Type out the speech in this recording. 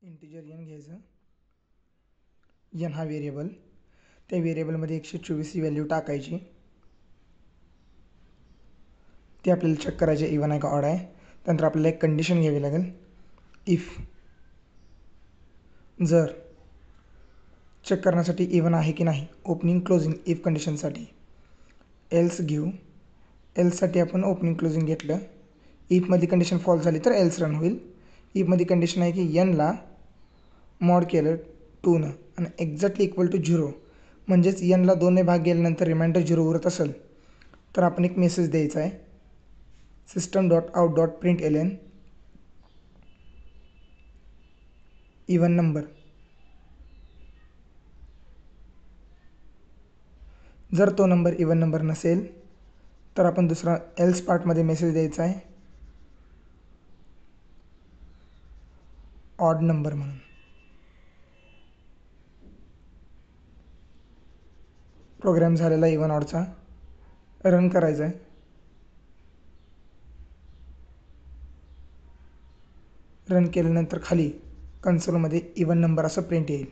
Integer N घ्यायचं. N हा variable, त्या व्हेरिएबलमध्ये 124 ही व्हॅल्यू टाकायची. ते आपल्याला चेक करायचे इवन आहे का ऑड आहे. त्यानंतर आपल्याला एक कंडिशन घ्यावी लागेल. इफ जर चेक करण्यासाठी इवन आहे की नाही, ओपनिंग क्लोजिंग इफ कंडिशनसाठी. एल्स घेऊ. एल्ससाठी आपण ओपनिंग क्लोजिंग घेतलं. इफमध्ये कंडिशन फॉल्स झाली तर एल्स रन होईल. इफमध्ये कंडिशन आहे की एनला मॉड केलं 2नं आणि एक्झॅक्टली इक्वल टू 0, म्हणजेच एनला 2ने भाग गेल्यानंतर रिमाइंडर 0 उरत असेल तर आपण एक मेसेज द्यायचा आहे. system.out.println even number. जर तो नंबर इवन नंबर नसेल तर आपण दुसरा एल्स पार्टमध्ये मेसेज द्यायचा आहे ऑड नंबर म्हणून. प्रोग्राम झालेला इवन ऑडचा रन करायचा आहे. रन केल्यानंतर खाली कन्सोलमध्ये इवन नंबर असं प्रिंट येईल.